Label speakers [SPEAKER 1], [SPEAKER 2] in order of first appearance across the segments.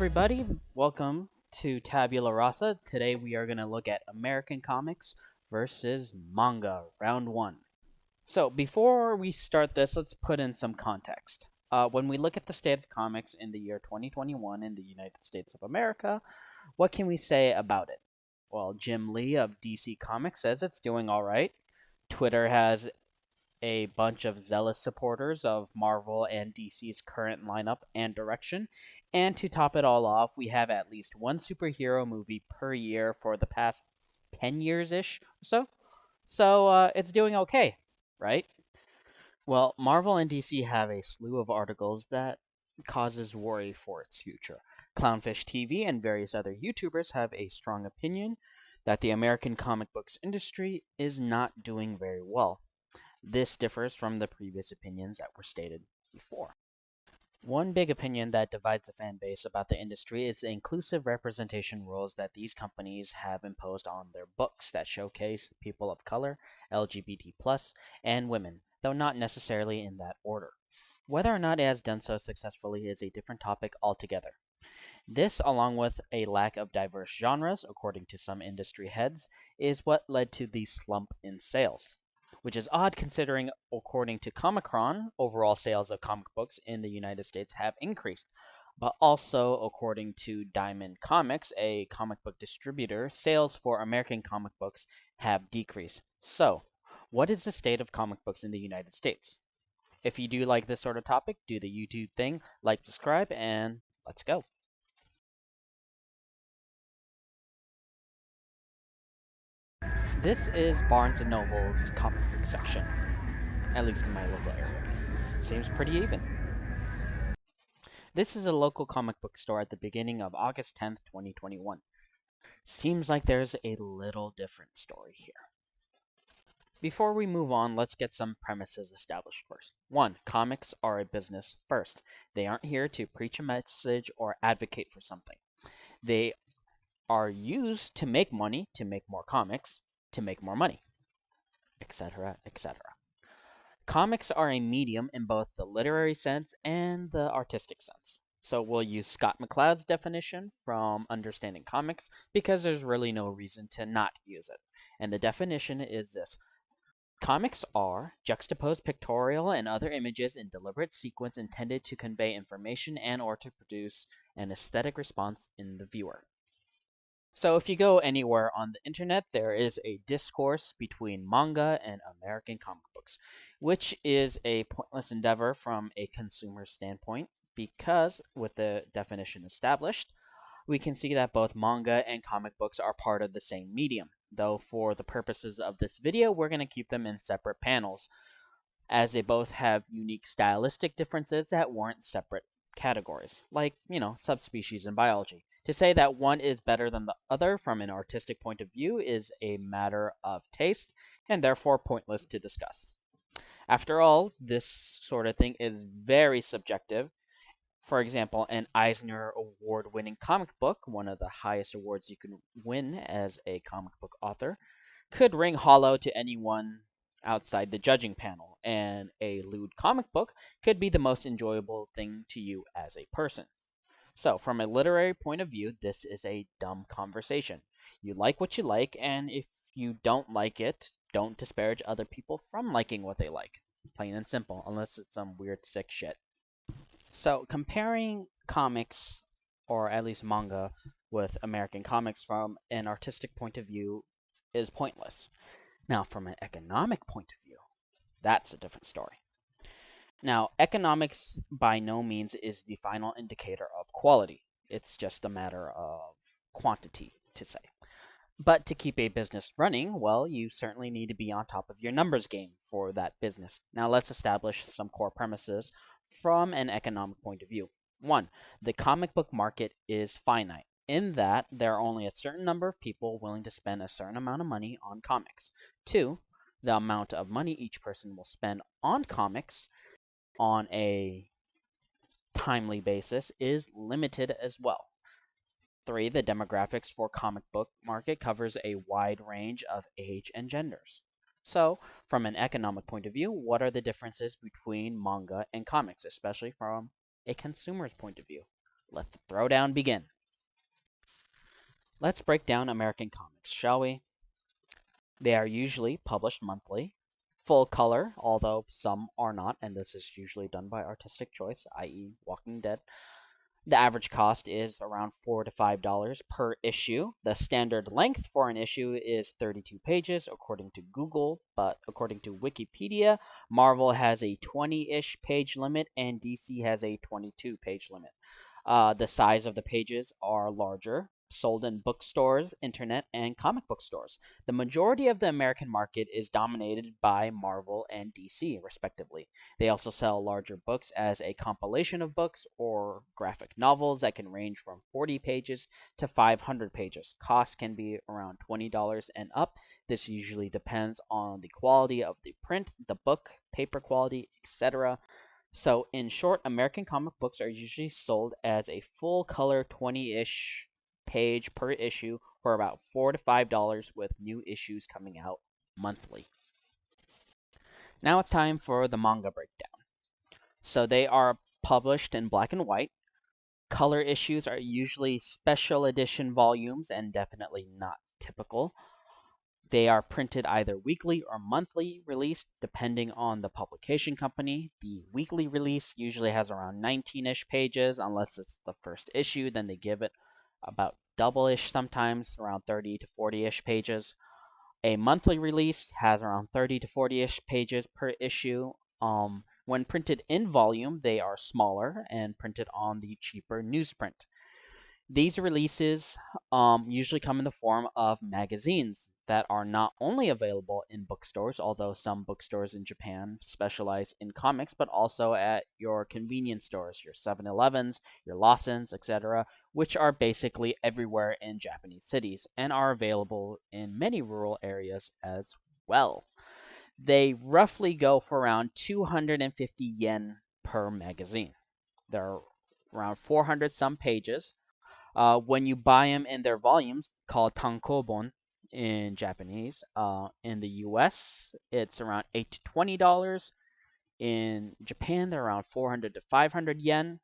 [SPEAKER 1] everybody. Welcome to Tabula Rasa. Today we are going to look at American comics versus manga, round one. So, before we start this, let's put in some context. When we look at the state of comics in the year 2021 in the United States of America, what can we say about it? Well, Jim Lee of DC Comics says it's doing alright. Twitter has a bunch of zealous supporters of Marvel and DC's current lineup and direction. And to top it all off, we have at least one superhero movie per year for the past 10 years ish or so. So it's doing okay, right? Well, Marvel and DC have a slew of articles that causes worry for its future. Clownfish TV and various other YouTubers have a strong opinion that the American comic books industry is not doing very well. This differs from the previous opinions that were stated before. One big opinion that divides the fan base about the industry is the inclusive representation rules that these companies have imposed on their books that showcase people of color, LGBT, and women, though not necessarily in that order. Whether or not it has done so successfully is a different topic altogether. This, along with a lack of diverse genres, according to some industry heads, is what led to the slump in sales. Which is odd considering, according to Comicron, overall sales of comic books in the United States have increased. But also, according to Diamond Comics, a comic book distributor, sales for American comic books have decreased. So, what is the state of comic books in the United States? If you do like this sort of topic, do the YouTube thing, like, subscribe, and let's go. This is Barnes& and Noble's comic book section, at least in my local area. Seems pretty even. This is a local comic book store at the beginning of August 10th, 2021. Seems like there's a little different story here. Before we move on, let's get some premises established first. 1. Comics are a business first. They aren't here to preach a message or advocate for something. They are used to make money, to make more comics, to make more money, etc., etc. Comics are a medium in both the literary sense and the artistic sense. So we'll use Scott McCloud's definition from Understanding Comics because there's really no reason to not use it. And the definition is this. Comics are juxtaposed pictorial and other images in deliberate sequence intended to convey information and or to produce an aesthetic response in the viewer. So if you go anywhere on the internet, there is a discourse between manga and American comic books, which is a pointless endeavor from a consumer standpoint because, with the definition established, we can see that both manga and comic books are part of the same medium, though for the purposes of this video, we're going to keep them in separate panels, as they both have unique stylistic differences that warrant separate categories, like, subspecies in biology. To say that one is better than the other from an artistic point of view is a matter of taste, and therefore pointless to discuss. After all, this sort of thing is very subjective. For example, an Eisner Award winning comic book, one of the highest awards you can win as a comic book author, could ring hollow to anyone outside the judging panel, and a lewd comic book could be the most enjoyable thing to you as a person. So, from a literary point of view, this is a dumb conversation. You like what you like, and if you don't like it, don't disparage other people from liking what they like. Plain and simple, unless it's some weird sick shit. So, comparing comics, or at least manga, with American comics from an artistic point of view is pointless. Now, from an economic point of view, that's a different story. Now, economics by no means is the final indicator of quality. It's just a matter of quantity, to say. But to keep a business running, well, you certainly need to be on top of your numbers game for that business. Now, let's establish some core premises from an economic point of view. 1. The comic book market is finite, in that there are only a certain number of people willing to spend a certain amount of money on comics. 2. The amount of money each person will spend on comics on a timely basis is limited as well. 3. The demographics for comic book market covers a wide range of age and genders. So, from an economic point of view, what are the differences between manga and comics, especially from a consumer's point of view? let the throwdown begin. Let's break down American comics, shall we? They are usually published monthly, full color, although some are not, and this is usually done by artistic choice, i.e., Walking Dead. The average cost is around $4 to $5 per issue. The standard length for an issue is 32 pages, according to Google, but according to Wikipedia, Marvel has a 20-ish page limit and DC has a 22-page limit. The size of the pages are larger, sold in bookstores, internet, and comic book stores. The majority of the American market is dominated by Marvel and DC, respectively. They also sell larger books as a compilation of books or graphic novels that can range from 40 pages to 500 pages. Costs can be around $20 and up. This usually depends on the quality of the print, the book, paper quality, etc. So, in short, American comic books are usually sold as a full color 20-ish page per issue for about $4 to $5 with new issues coming out monthly. Now it's time for the manga breakdown. So they are published in black and white. Color issues are usually special edition volumes and definitely not typical. They are printed either weekly or monthly released, depending on the publication company. The weekly release usually has around 19-ish pages, unless it's the first issue, then they give it about double-ish sometimes, around 30 to 40-ish pages. A monthly release has around 30 to 40-ish pages per issue. When printed in volume, they are smaller and printed on the cheaper newsprint. These releases usually come in the form of magazines that are not only available in bookstores, although some bookstores in Japan specialize in comics, but also at your convenience stores, your 7-Elevens, your Lawsons, etc., which are basically everywhere in Japanese cities and are available in many rural areas as well. They roughly go for around 250 yen per magazine. They're around 400 some pages. When you buy them in their volumes, called tankobon in Japanese, in the US, it's around $8 to $20. In Japan, they're around 400 to 500 yen.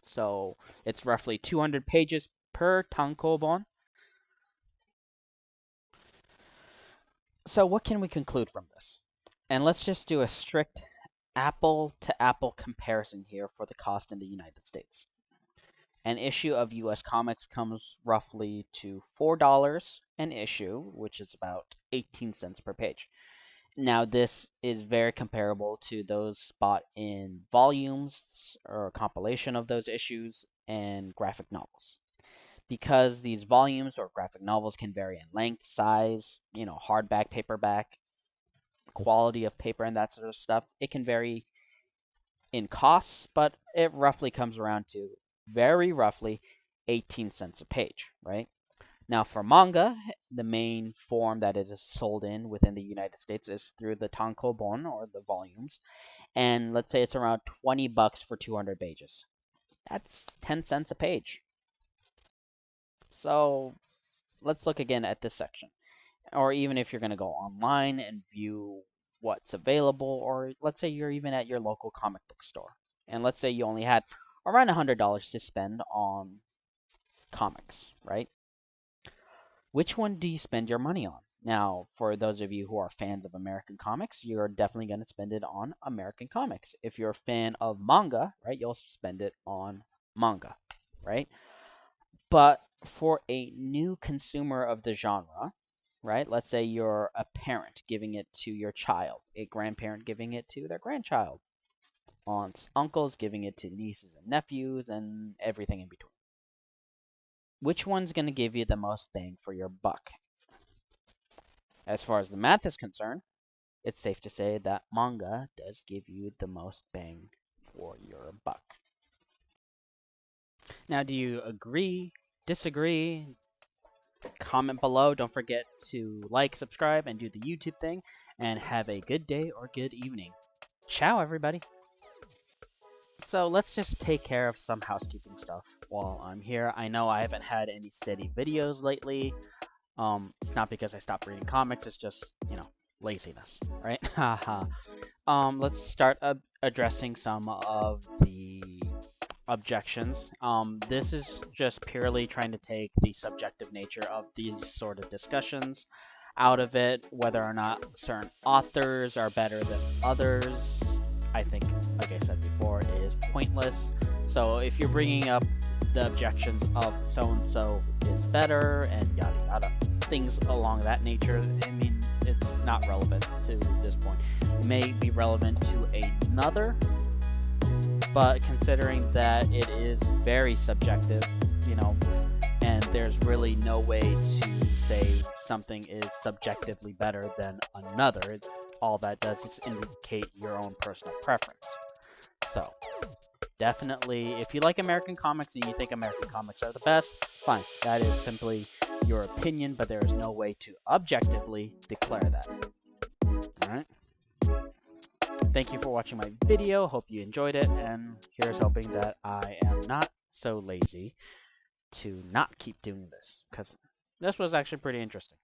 [SPEAKER 1] So it's roughly 200 pages per tankobon. So what can we conclude from this? And let's just do a strict apple to apple comparison here for the cost in the United States. An issue of US Comics comes roughly to $4 an issue, which is about 18 cents per page. Now, this is very comparable to those bought in volumes or a compilation of those issues and graphic novels. Because these volumes or graphic novels can vary in length, size, hardback, paperback, quality of paper, and that sort of stuff, it can vary in costs, but it roughly comes around to very roughly 18 cents a page, right? Now, for manga, the main form that it is sold in within the United States is through the tankobon, or the volumes, and let's say it's around $20 for 200 pages. That's 10 cents a page. So let's look again at this section. Or even if you're going to go online and view what's available, or let's say you're even at your local comic book store, and let's say you only had around $100 to spend on comics, right? Which one do you spend your money on? Now, for those of you who are fans of American comics, you're definitely going to spend it on American comics. If you're a fan of manga, right, you'll spend it on manga, right? But for a new consumer of the genre, right, let's say you're a parent giving it to your child, a grandparent giving it to their grandchild, aunts, uncles giving it to nieces and nephews, and everything in between. Which one's going to give you the most bang for your buck? As far as the math is concerned, it's safe to say that manga does give you the most bang for your buck. Now, do you agree, disagree? Comment below. Don't forget to like, subscribe, and do the YouTube thing. And have a good day or good evening. Ciao, everybody. So let's just take care of some housekeeping stuff while I'm here. I know I haven't had any steady videos lately. It's not because I stopped reading comics. It's just, laziness, right? Haha. Let's start addressing some of the objections. This is just purely trying to take the subjective nature of these sort of discussions out of it, whether or not certain authors are better than others. I think, like I said before, is pointless. So if you're bringing up the objections of so-and-so is better and yada yada, things along that nature, I mean, it's not relevant to this point. It may be relevant to another, but considering that it is very subjective, you know, and there's really no way to say something is subjectively better than another, all that does is indicate your own personal preference. So, definitely, if you like American comics and you think American comics are the best, fine. That is simply your opinion, but there is no way to objectively declare that. Alright? Thank you for watching my video. Hope you enjoyed it, and here's hoping that I am not so lazy to not keep doing this, because this was actually pretty interesting.